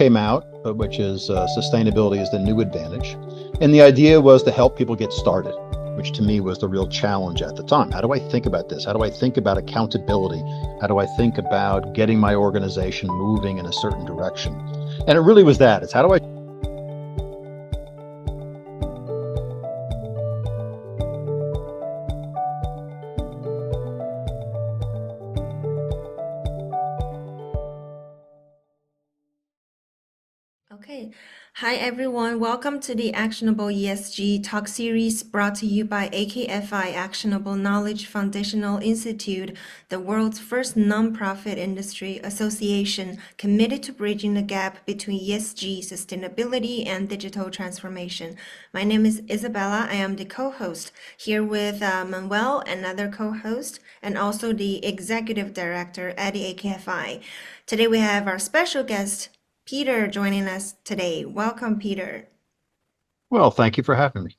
came out, which is sustainability is the new advantage. And the idea was to help people get started, which to me was the real challenge at the time. How do I think about this? How do I think about accountability? How do I think about getting my organization moving in a certain direction? And it really was that. It's how do I Okay. Hi, everyone. Welcome to the Actionable ESG Talk Series brought to you by AKFI Actionable Knowledge Foundational Institute, the world's first nonprofit industry association committed to bridging the gap between ESG, sustainability, and digital transformation. My name is Isabella. I am the co-host here with Manuel, another co-host, and also the executive director at the AKFI. Today we have our special guest, Peter, joining us today. Welcome, Peter. Well, thank you for having me.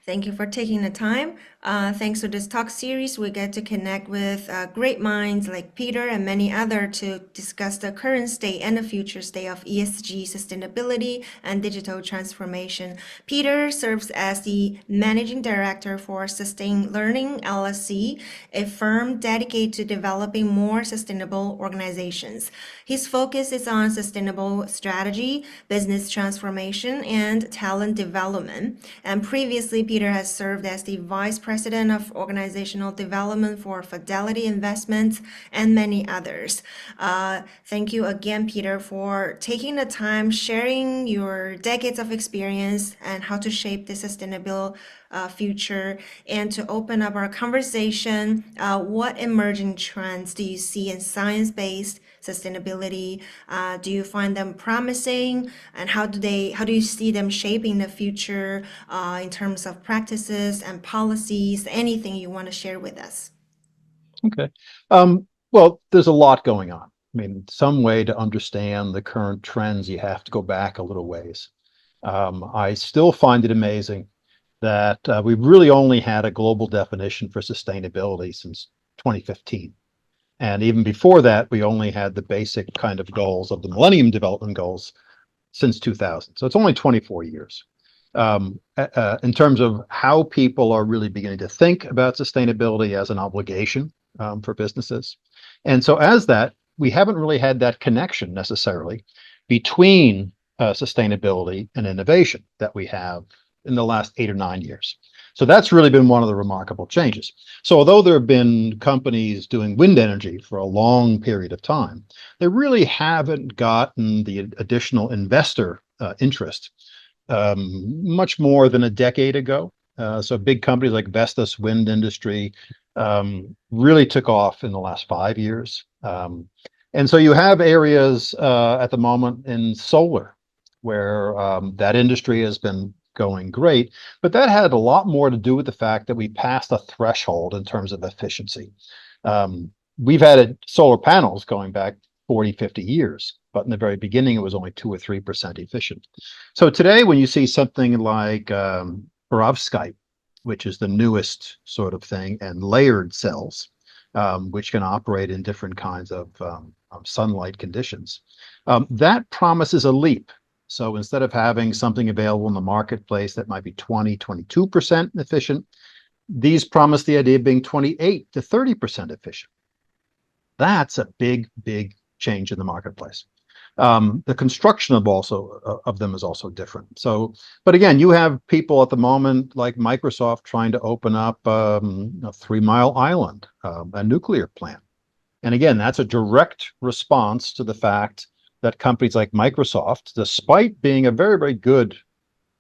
Thank you for taking the time. Thanks to this talk series, we get to connect with great minds like Peter and many others to discuss the current state and the future state of ESG sustainability and digital transformation. Peter serves as the managing director for Sustain Learning LLC, a firm dedicated to developing more sustainable organizations. His focus is on sustainable strategy, business transformation, and talent development. And previously, Peter has served as the Vice President of Organizational Development for Fidelity Investments and many others. Thank you again, Peter, for taking the time, sharing your decades of experience and how to shape the sustainable future, and to open up our conversation. What emerging trends do you see in science-based sustainability? Do you find them promising, and how do you see them shaping the future in terms of practices and policies? Anything you want to share with us? Okay. Well, there's a lot going on. I mean, some way to understand the current trends, you have to go back a little ways. I still find it amazing that we've really only had a global definition for sustainability since 2015. And even before that, we only had the basic kind of goals of the Millennium Development Goals since 2000. So it's only 24 years. In terms of how people are really beginning to think about sustainability as an obligation for businesses. And so as that, we haven't really had that connection necessarily between sustainability and innovation that we have in the last 8 or 9 years. So that's really been one of the remarkable changes. So although there have been companies doing wind energy for a long period of time, they really haven't gotten the additional investor interest much more than a decade ago. So big companies like Vestas Wind Industry really took off in the last 5 years. And so you have areas at the moment in solar where that industry has been going great, but that had a lot more to do with the fact that we passed a threshold in terms of efficiency. We've had solar panels going back 40, 50 years, but in the very beginning, it was only 2 or 3% efficient. So today, when you see something like perovskite, which is the newest sort of thing, and layered cells, which can operate in different kinds of sunlight conditions, that promises a leap. So instead of having something available in the marketplace that might be 20, 22% efficient, these promise the idea of being 28 to 30% efficient. That's a big, big change in the marketplace. The construction of them is also different. So, but again, you have people at the moment like Microsoft trying to open up a 3 Mile Island, a nuclear plant. And again, that's a direct response to the fact that companies like Microsoft, despite being a very, very good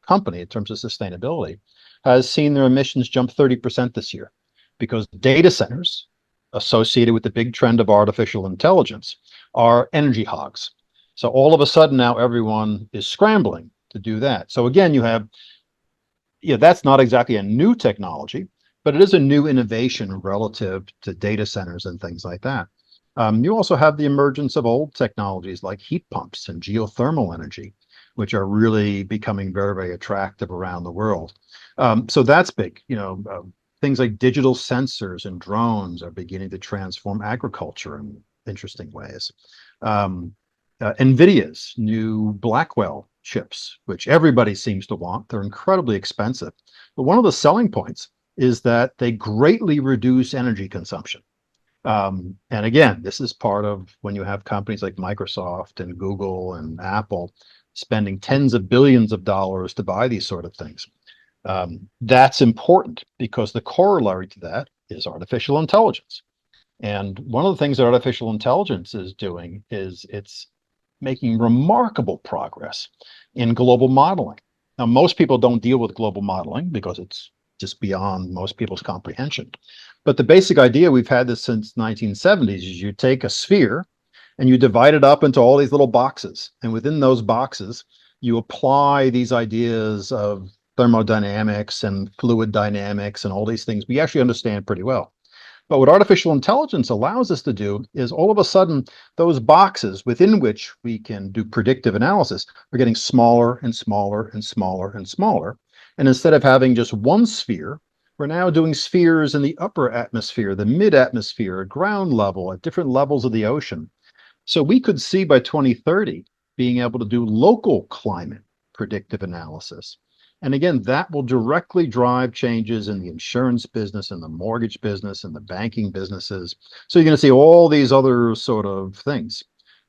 company in terms of sustainability, has seen their emissions jump 30% this year because data centers associated with the big trend of artificial intelligence are energy hogs. So all of a sudden now everyone is scrambling to do that. So again, you have, that's not exactly a new technology, but it is a new innovation relative to data centers and things like that. You also have the emergence of old technologies like heat pumps and geothermal energy, which are really becoming very, very attractive around the world. So that's big. Things like digital sensors and drones are beginning to transform agriculture in interesting ways. NVIDIA's new Blackwell chips, which everybody seems to want. They're incredibly expensive. But one of the selling points is that they greatly reduce energy consumption. And again, this is part of when you have companies like Microsoft and Google and Apple spending tens of billions of dollars to buy these sort of things. That's important because the corollary to that is artificial intelligence. And one of the things that artificial intelligence is doing is it's making remarkable progress in global modeling. Now, most people don't deal with global modeling because it's just beyond most people's comprehension. But the basic idea, we've had this since 1970s, is you take a sphere and you divide it up into all these little boxes. And within those boxes, you apply these ideas of thermodynamics and fluid dynamics and all these things we actually understand pretty well. But what artificial intelligence allows us to do is all of a sudden, those boxes within which we can do predictive analysis are getting smaller and smaller and smaller and smaller. And instead of having just one sphere, we're now doing spheres in the upper atmosphere, the mid-atmosphere, ground level, at different levels of the ocean. So we could see by 2030 being able to do local climate predictive analysis. And again, that will directly drive changes in the insurance business and the mortgage business and the banking businesses. So you're going to see all these other sort of things.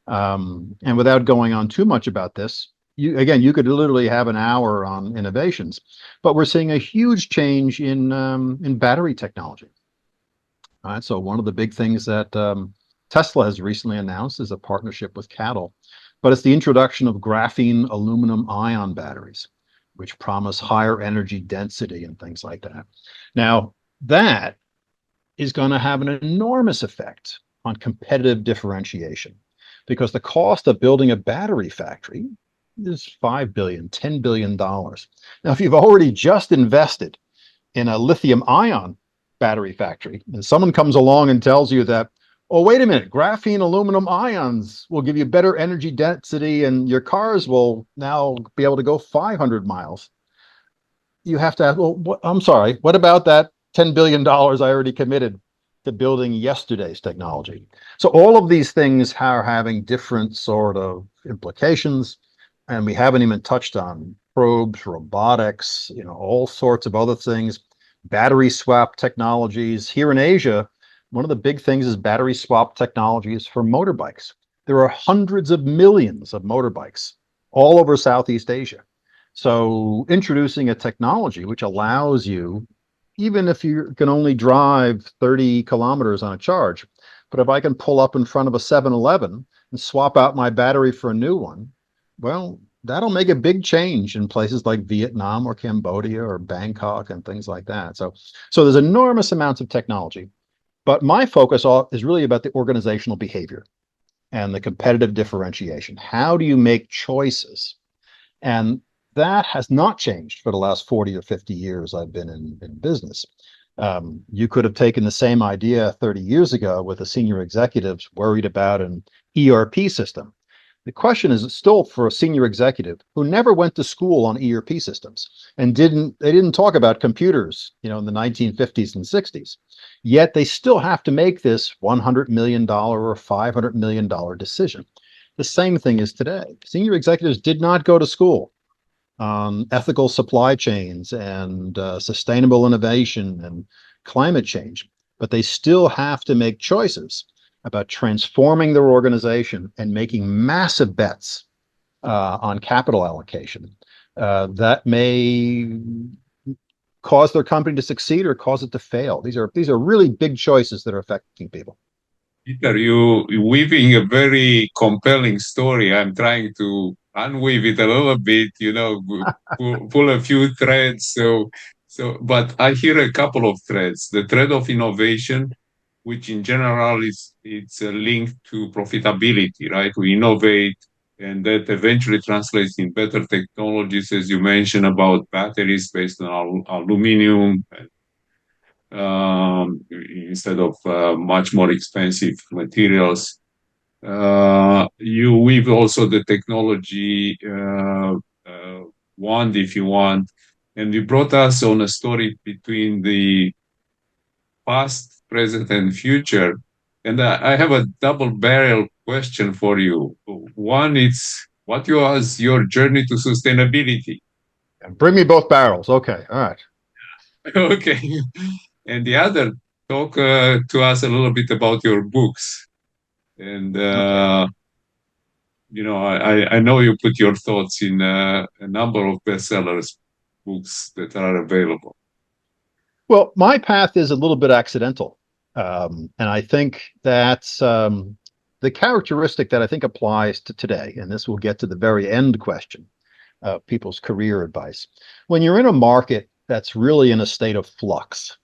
And without going on too much about this, you could literally have an hour on innovations, but we're seeing a huge change in battery technology. All right, so one of the big things that Tesla has recently announced is a partnership with Cattle, but it's the introduction of graphene aluminum ion batteries, which promise higher energy density and things like that. Now, that is going to have an enormous effect on competitive differentiation because the cost of building a battery factory is $5 billion, $10 billion. Now, if you've already just invested in a lithium ion battery factory and someone comes along and tells you that, oh, wait a minute, graphene aluminum ions will give you better energy density and your cars will now be able to go 500 miles. You have to ask, well, I'm sorry, what about that $10 billion I already committed to building yesterday's technology? So all of these things are having different sort of implications, and we haven't even touched on probes, robotics, all sorts of other things, battery swap technologies. Here in Asia, one of the big things is battery swap technologies for motorbikes. There are hundreds of millions of motorbikes all over Southeast Asia. So introducing a technology which allows you, even if you can only drive 30 kilometers on a charge, but if I can pull up in front of a 7-Eleven and swap out my battery for a new one, well, that'll make a big change in places like Vietnam or Cambodia or Bangkok and things like that. So there's enormous amounts of technology. But my focus is really about the organizational behavior and the competitive differentiation. How do you make choices? And that has not changed for the last 40 or 50 years I've been in business. You could have taken the same idea 30 years ago with the senior executives worried about an ERP system. The question is still for a senior executive who never went to school on ERP systems and they didn't talk about computers, in the 1950s and 60s. Yet they still have to make this $100 million or $500 million decision. The same thing is today. Senior executives did not go to school on ethical supply chains and sustainable innovation and climate change, but they still have to make choices about transforming their organization and making massive bets on capital allocation that may cause their company to succeed or cause it to fail. These are really big choices that are affecting people. Peter, you weaving a very compelling story. I'm trying to unweave it a little bit, pull a few threads. But I hear a couple of threads. The thread of innovation, which in general it's linked to profitability, right? We innovate, and that eventually translates in better technologies, as you mentioned about batteries based on aluminum instead of much more expensive materials. You weave also the technology wand, if you want, and you brought us on a story between the past, present, and future. And I have a double barrel question for you. One is what was your journey to sustainability? Bring me both barrels. Okay. All right. Okay. And the other, talk to us a little bit about your books. And, Okay. I know you put your thoughts in a number of bestsellers books that are available. Well, my path is a little bit accidental. And I think that's the characteristic that I think applies to today. And this will get to the very end question of people's career advice. When you're in a market that's really in a state of flux,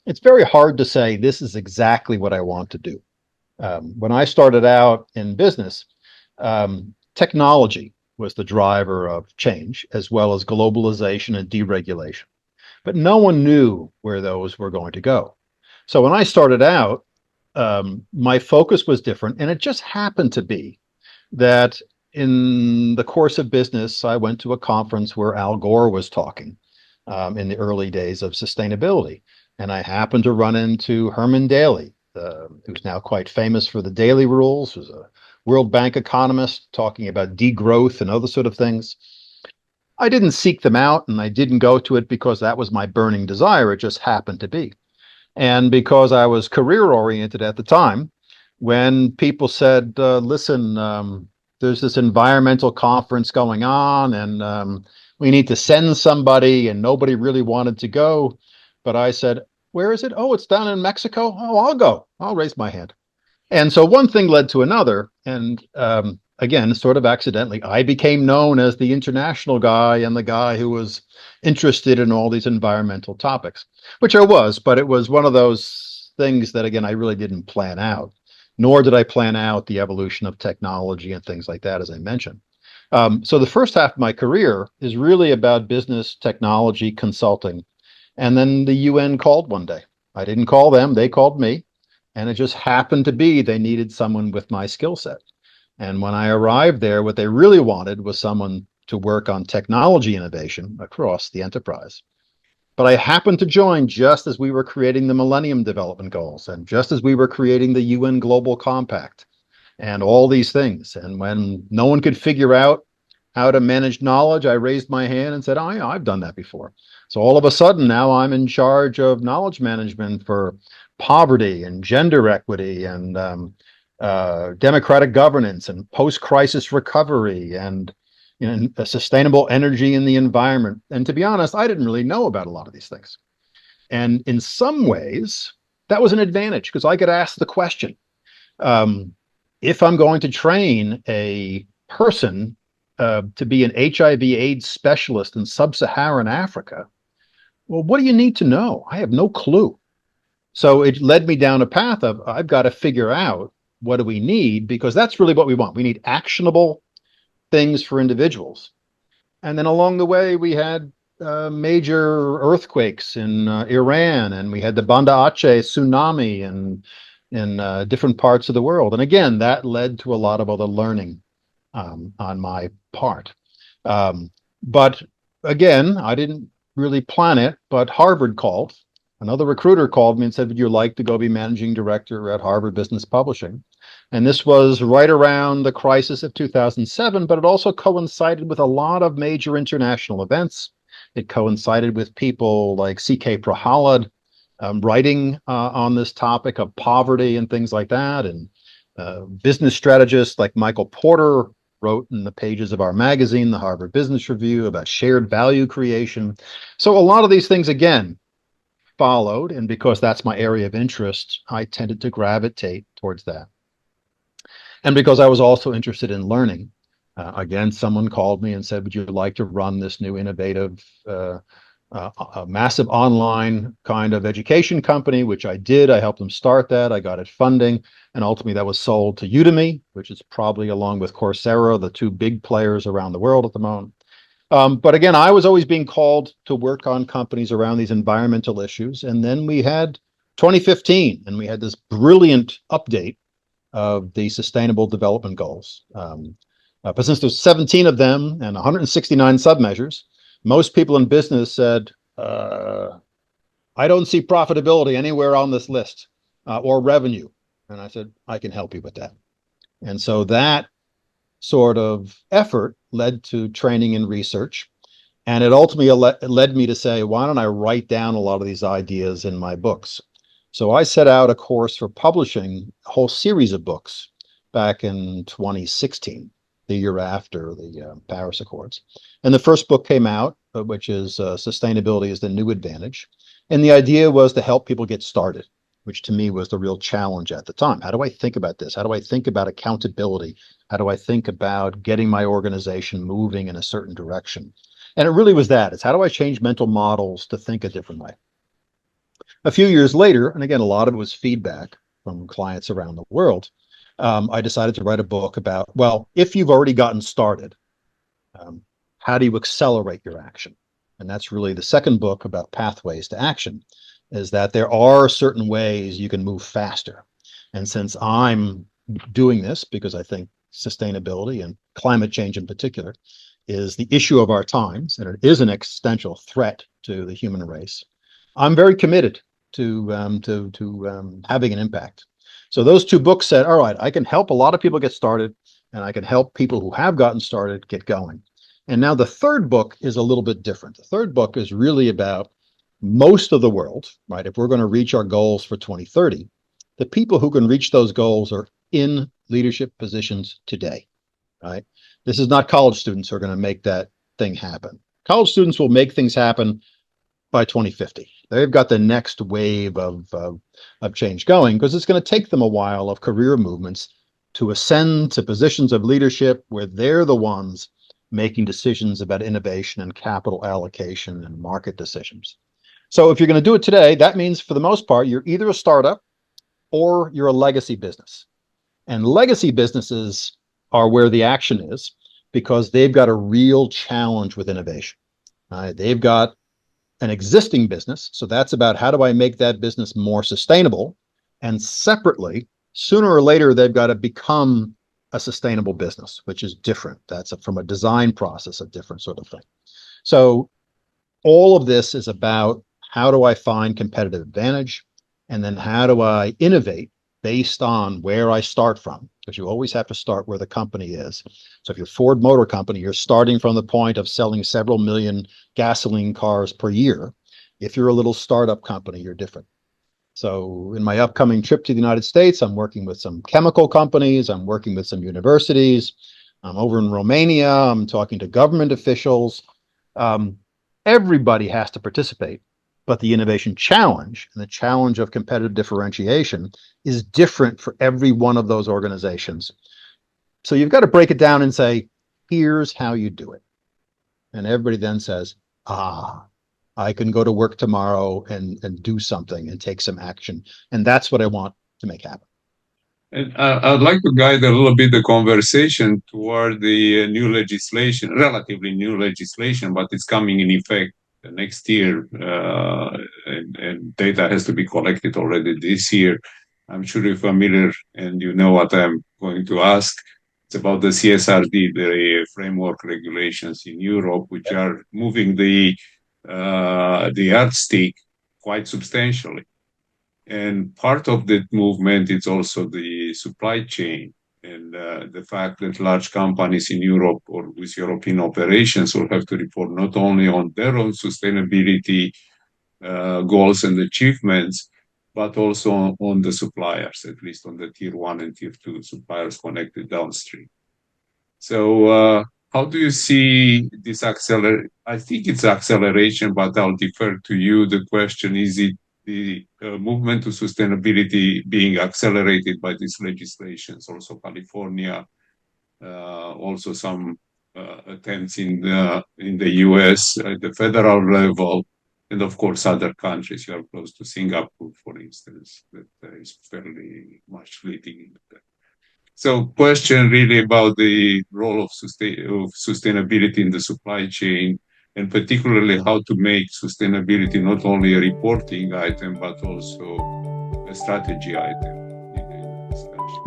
it's very hard to say, this is exactly what I want to do. When I started out in business, technology was the driver of change, as well as globalization and deregulation. But no one knew where those were going to go. So when I started out, my focus was different, and it just happened to be that in the course of business, I went to a conference where Al Gore was talking in the early days of sustainability. And I happened to run into Herman Daly, who's now quite famous for the Daily Rules, who's a World Bank economist talking about degrowth and other sort of things. I didn't seek them out and I didn't go to it because that was my burning desire. It just happened to be. And because I was career oriented at the time, when people said, listen, there's this environmental conference going on and we need to send somebody, and nobody really wanted to go. But I said, where is it? Oh, it's down in Mexico. Oh, I'll go. I'll raise my hand. And so one thing led to another. And again, sort of accidentally, I became known as the international guy and the guy who was interested in all these environmental topics, which I was, but it was one of those things that, again, I really didn't plan out, nor did I plan out the evolution of technology and things like that, as I mentioned. So the first half of my career is really about business, technology, consulting. And then the UN called one day. I didn't call them, they called me. And it just happened to be they needed someone with my skill set. And when I arrived there, what they really wanted was someone to work on technology innovation across the enterprise. But I happened to join just as we were creating the Millennium Development Goals and just as we were creating the UN Global Compact and all these things. And when no one could figure out how to manage knowledge, I raised my hand and said, oh, yeah, I've done that before. So all of a sudden now I'm in charge of knowledge management for poverty and gender equity and democratic governance and post-crisis recovery and sustainable energy in the environment. And to be honest, I didn't really know about a lot of these things. And in some ways, that was an advantage because I could ask the question, if I'm going to train a person to be an HIV/AIDS specialist in sub-Saharan Africa, well, what do you need to know? I have no clue. So it led me down a path of I've got to figure out what do we need, because that's really what we want. We need actionable things for individuals. And then along the way, we had major earthquakes in Iran, and we had the Banda Aceh tsunami in different parts of the world. And again, that led to a lot of other learning on my part. But again, I didn't really plan it, but Harvard called. Another recruiter called me and said, would you like to go be managing director at Harvard Business Publishing? And this was right around the crisis of 2007, but it also coincided with a lot of major international events. It coincided with people like C.K. Prahalad writing on this topic of poverty and things like that. And business strategists like Michael Porter wrote in the pages of our magazine, the Harvard Business Review, about shared value creation. So a lot of these things, again, followed. And because that's my area of interest, I tended to gravitate towards that. And because I was also interested in learning, again, someone called me and said, would you like to run this new innovative, massive online kind of education company, which I did. I helped them start that. I got it funding. And ultimately that was sold to Udemy, which is probably, along with Coursera, the two big players around the world at the moment. But again, I was always being called to work on companies around these environmental issues. And then we had 2015, and we had this brilliant update of the Sustainable Development Goals. But since there's 17 of them and 169 submeasures, most people in business said, I don't see profitability anywhere on this list, or revenue. And I said, I can help you with that. And so that sort of effort led to training and research. And it ultimately led me to say, why don't I write down a lot of these ideas in my books? So I set out a course for publishing a whole series of books back in 2016, the year after the Paris Accords. And the first book came out, which is Sustainability is the New Advantage. And the idea was to help people get started, which to me was the real challenge at the time. How do I think about this? How do I think about accountability? How do I think about getting my organization moving in a certain direction? And it really was that. It's how do I change mental models to think a different way? A few years later, and again, a lot of it was feedback from clients around the world, I decided to write a book about, well, if you've already gotten started, how do you accelerate your action? And that's really the second book about pathways to action, is that there are certain ways you can move faster. And since I'm doing this because I think sustainability and climate change in particular is the issue of our times, and it is an existential threat to the human race, I'm very committed to having an impact. So those two books said, all right, I can help a lot of people get started, and I can help people who have gotten started get going. And now the third book is a little bit different. The third book is really about most of the world, right? If we're going to reach our goals for 2030, the people who can reach those goals are in leadership positions today, right? This is not college students who are going to make that thing happen. College students will make things happen by 2050. They've got the next wave of change going because it's going to take them a while of career movements to ascend to positions of leadership where they're the ones making decisions about innovation and capital allocation and market decisions. So if you're going to do it today, that means for the most part, you're either a startup or you're a legacy business. And legacy businesses are where the action is because they've got a real challenge with innovation. They've got an existing business. So that's about how do I make that business more sustainable? And separately, sooner or later, they've got to become a sustainable business, which is different. That's from a design process, a different sort of thing. So all of this is about how do I find competitive advantage? And then how do I innovate based on where I start from? Because you always have to start where the company is. So if you're Ford Motor Company, you're starting from the point of selling several million gasoline cars per year. If you're a little startup company, you're different. So in my upcoming trip to the United States, I'm working with some chemical companies. I'm working with some universities. I'm over in Romania. I'm talking to government officials. Everybody has to participate. But the innovation challenge and the challenge of competitive differentiation is different for every one of those organizations. So you've got to break it down and say, here's how you do it. And everybody then says, I can go to work tomorrow and do something and take some action. And that's what I want to make happen. And I'd like to guide a little bit the conversation toward the new legislation, relatively new legislation, but it's coming in effect next year, and data has to be collected already this year. I'm sure you're familiar and you know what I'm going to ask. It's about the CSRD, the framework regulations in Europe, which are moving the yardstick quite substantially. And part of that movement is also the supply chain and the fact that large companies in Europe or with European operations will have to report not only on their own sustainability goals and achievements, but also on the suppliers, at least on the tier 1 and tier 2 suppliers connected downstream. So how do you see this acceleration? I think it's acceleration, but I'll defer to you. The question is it the movement to sustainability being accelerated by these legislations, also California, also some attempts in the US at the federal level, and of course other countries. You are close to Singapore, for instance, that is fairly much leading into that. So question really about the role of sustainability in the supply chain, and particularly how to make sustainability not only a reporting item, but also a strategy item in the discussion.